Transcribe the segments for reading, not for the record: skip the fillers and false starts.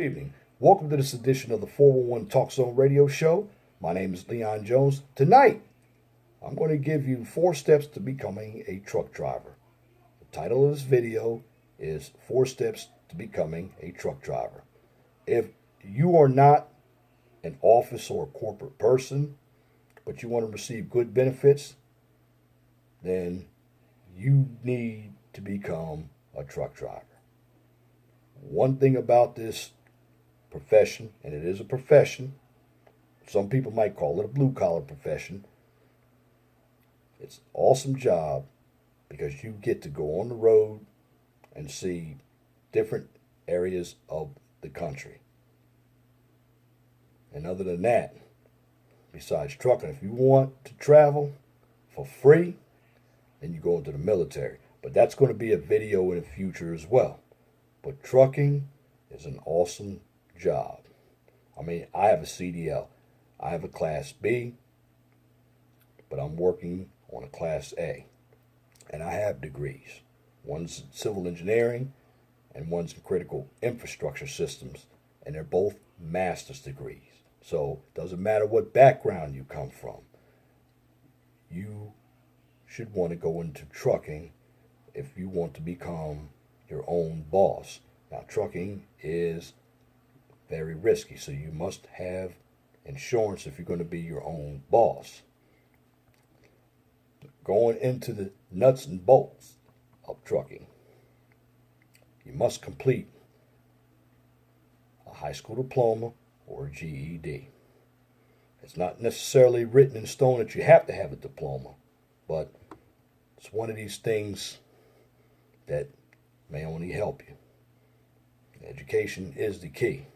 Good evening. Welcome to this edition of the 411 Talk Zone Radio Show. My name is Leon Jones. Tonight, I'm going to give you 4 steps to becoming a truck driver. The title of this video is 4 Steps to Becoming a Truck Driver. If you are not an office or a corporate person, but you want to receive good benefits, then you need to become a truck driver. One thing about this profession, and it is a profession, some people might call it a blue collar profession. It's an awesome job because you get to go on the road and see different areas of the country. And other than that, besides trucking, if you want to travel for free, then you go into the military. But that's going to be a video in the future as well. But trucking is an awesome job. I mean, I have a CDL. I have a Class B, but I'm working on a Class A. And I have degrees. One's in civil engineering and one's in critical infrastructure systems. And they're both master's degrees. So it doesn't matter what background you come from. You should want to go into trucking if you want to become your own boss. Now, trucking is very risky, so you must have insurance if you're going to be your own boss. Going into the nuts and bolts of trucking, you must complete a high school diploma or a GED. It's not necessarily written in stone that you have to have a diploma, but it's one of these things that may only help you. Education is the key.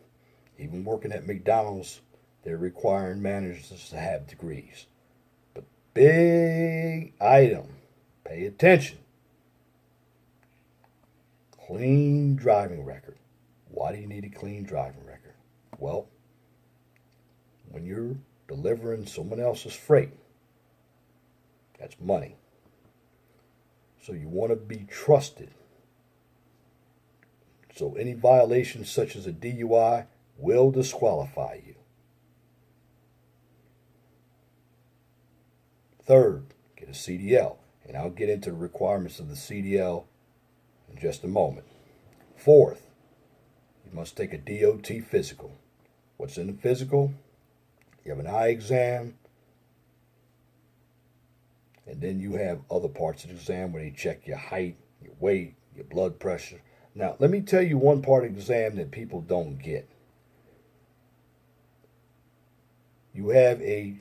Even working at McDonald's, they're requiring managers to have degrees. But big item, pay attention. Clean driving record. Why do you need a clean driving record? Well, when you're delivering someone else's freight, that's money. So you want to be trusted. So any violations such as a DUI will disqualify you. Third, get a CDL. And I'll get into the requirements of the CDL in just a moment. Fourth, you must take a DOT physical. What's in the physical? You have an eye exam, and then you have other parts of the exam where they check your height, your weight, your blood pressure. Now, let me tell you one part of the exam that people don't get. You have a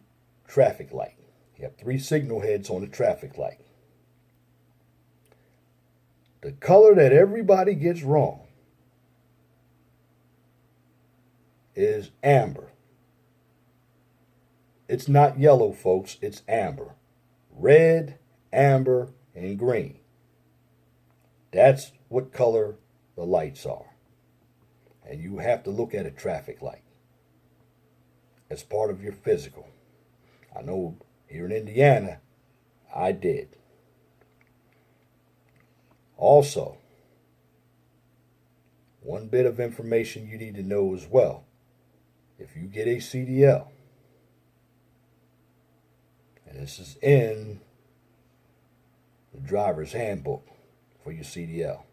traffic light. You have 3 signal heads on the traffic light. The color that everybody gets wrong is amber. It's not yellow, folks. It's amber. Red, amber, and green. That's what color the lights are. And you have to look at a traffic light as part of your physical. I know here in Indiana, I did. Also, one bit of information you need to know as well. If you get a CDL, and this is in the driver's handbook for your CDL,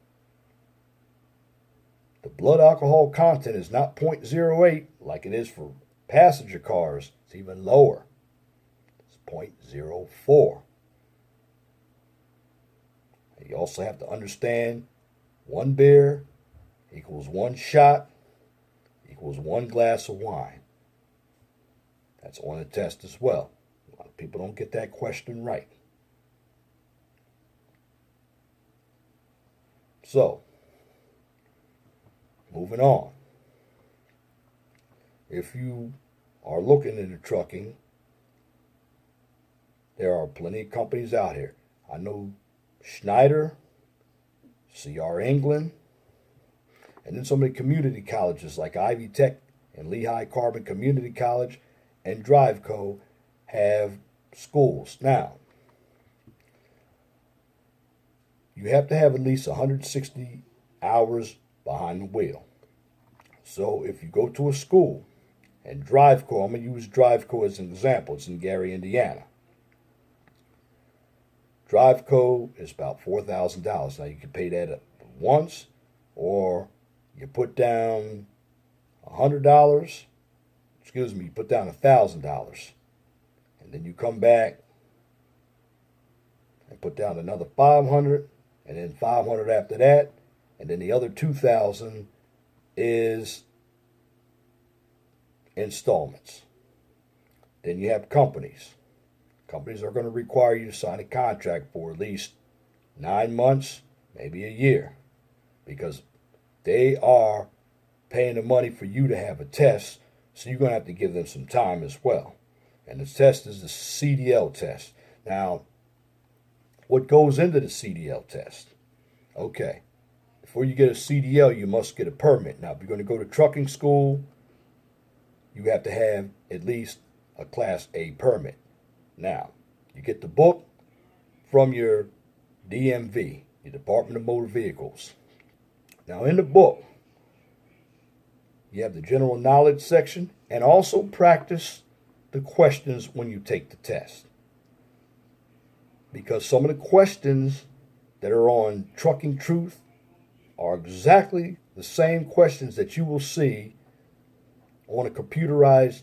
the blood alcohol content is not 0.08 like it is for passenger cars. It's even lower. It's 0.04. You also have to understand 1 beer equals 1 shot equals 1 glass of wine. That's on a test as well. A lot of people don't get that question right. So, moving on. If you are looking into trucking, there are plenty of companies out here. I know Schneider, CR England, and then some of the community colleges like Ivy Tech and Lehigh Carbon Community College and DriveCo have schools. Now, you have to have at least 160 hours behind the wheel. So if you go to a school and DriveCo, I'm going to use DriveCo as an example. It's in Gary, Indiana. DriveCo is about $4,000. Now you can pay that once, or you put down $100. Excuse me, you put down $1,000, and then you come back and put down another 500, and then 500 after that, and then the other 2,000 is installments. Then you have companies. Companies are going to require you to sign a contract for at least 9 months, maybe a year, because they are paying the money for you to have a test, so you're going to have to give them some time as well. And the test is the CDL test. Now, what goes into the CDL test? Okay, before you get a CDL, you must get a permit. Now, if you're going to go to trucking school, you have to have at least a Class A permit. Now, you get the book from your DMV, your Department of Motor Vehicles. Now, in the book, you have the general knowledge section, and also practice the questions when you take the test. Because some of the questions that are on Trucking Truth are exactly the same questions that you will see on a computerized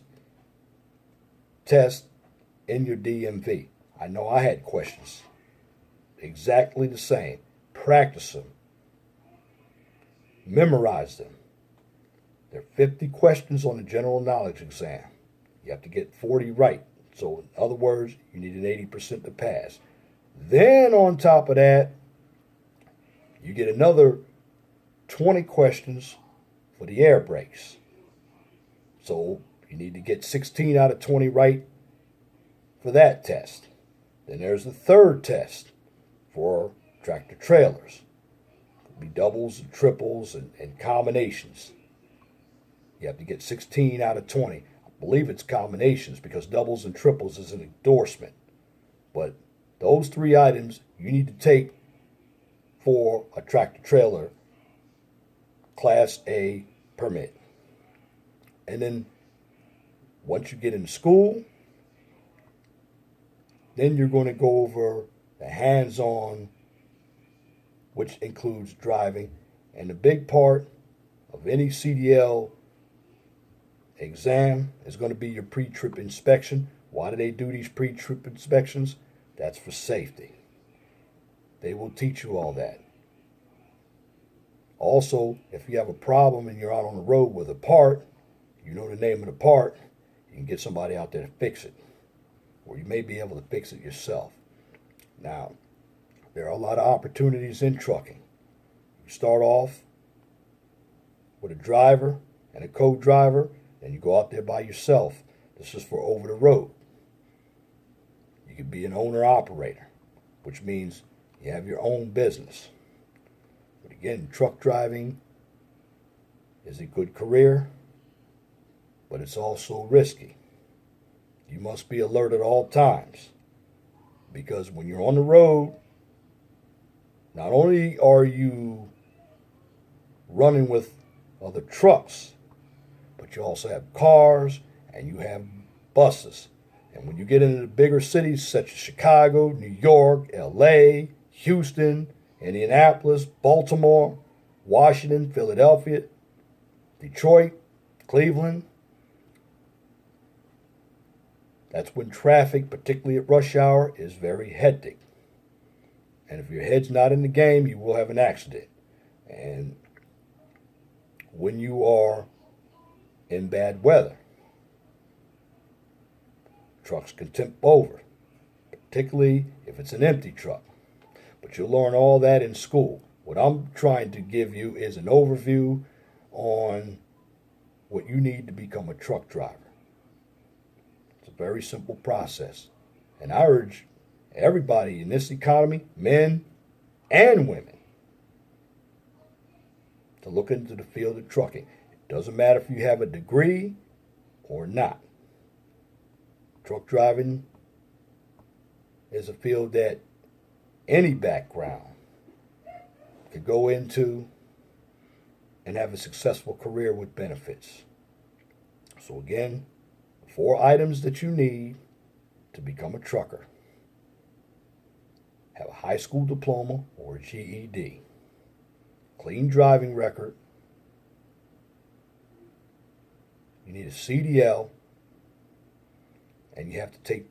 test in your DMV. I know I had questions exactly the same. Practice them. Memorize them. There are 50 questions on the general knowledge exam. You have to get 40 right. So in other words, you need an 80% to pass. Then on top of that, you get another 20 questions for the air brakes. So you need to get 16 out of 20 right for that test. Then there's the third test for tractor trailers. It'll be doubles and triples and combinations. You have to get 16 out of 20. I believe it's combinations because doubles and triples is an endorsement. But those 3 items you need to take for a tractor trailer Class A permit. And then once you get in school, then you're going to go over the hands-on, which includes driving. And the big part of any CDL exam is going to be your pre-trip inspection. Why do they do these pre-trip inspections? That's for safety. They will teach you all that. Also, if you have a problem and you're out on the road with a part, you know the name of the part, you can get somebody out there to fix it. Or you may be able to fix it yourself. Now, there are a lot of opportunities in trucking. You start off with a driver and a co-driver, then you go out there by yourself. This is for over the road. You could be an owner-operator, which means you have your own business. But again, truck driving is a good career, but it's also risky. You must be alert at all times, because when you're on the road, not only are you running with other trucks, but you also have cars and you have buses. And when you get into the bigger cities such as Chicago, New York, LA, Houston, Indianapolis, Baltimore, Washington, Philadelphia, Detroit, Cleveland, that's when traffic, particularly at rush hour, is very hectic. And if your head's not in the game, you will have an accident. And when you are in bad weather, trucks can tip over, particularly if it's an empty truck. But you'll learn all that in school. What I'm trying to give you is an overview on what you need to become a truck driver. It's a very simple process. And I urge everybody in this economy, men and women, to look into the field of trucking. It doesn't matter if you have a degree or not. Truck driving is a field that any background could go into and have a successful career with benefits. So again, 4 items that you need to become a trucker. Have a high school diploma or a GED. Clean driving record. You need a CDL. And you have to take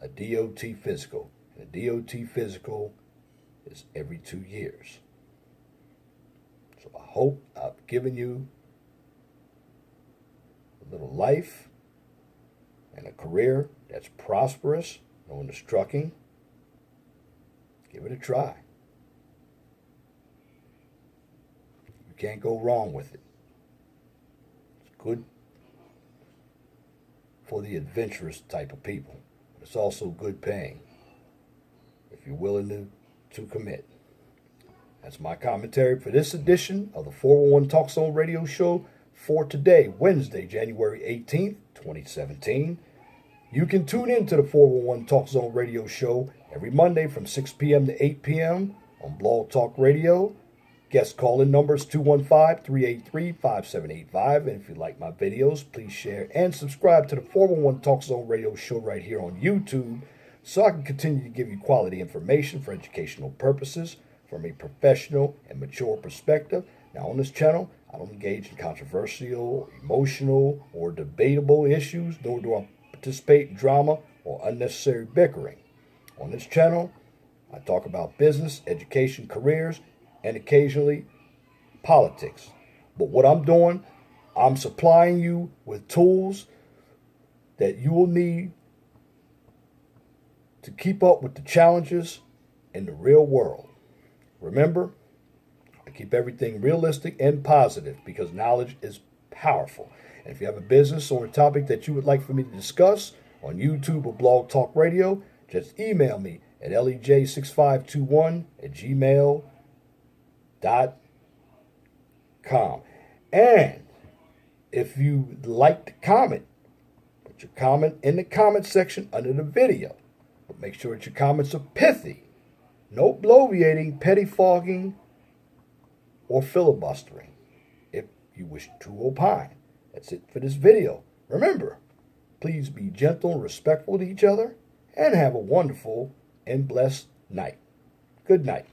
a DOT physical. And a DOT physical is every 2 years. So I hope I've given you a little life and a career that's prosperous, known as trucking. Give it a try. You can't go wrong with it. It's good for the adventurous type of people. But it's also good paying if you're willing to commit. That's my commentary for this edition of the 411 Talk Zone Radio Show for today, Wednesday, January 18th, 2017. You can tune in to the 411 Talk Zone Radio Show every Monday from 6 p.m. to 8 p.m. on Blog Talk Radio. Guest call-in numbers 215-383-5785. And if you like my videos, please share and subscribe to the 411 Talk Zone Radio Show right here on YouTube so I can continue to give you quality information for educational purposes from a professional and mature perspective. Now on this channel, I don't engage in controversial, emotional, or debatable issues, nor do I participate in drama or unnecessary bickering. On this channel, I talk about business, education, careers, and occasionally politics. But what I'm doing, I'm supplying you with tools that you will need to keep up with the challenges in the real world. Remember, I keep everything realistic and positive because knowledge is powerful. And if you have a business or a topic that you would like for me to discuss on YouTube or Blog Talk Radio, just email me at lej6521@gmail.com. And if you like to comment, put your comment in the comment section under the video. But make sure that your comments are pithy. No bloviating, pettifogging, or filibustering if you wish to opine. That's it for this video. Remember, please be gentle and respectful to each other and have a wonderful and blessed night. Good night.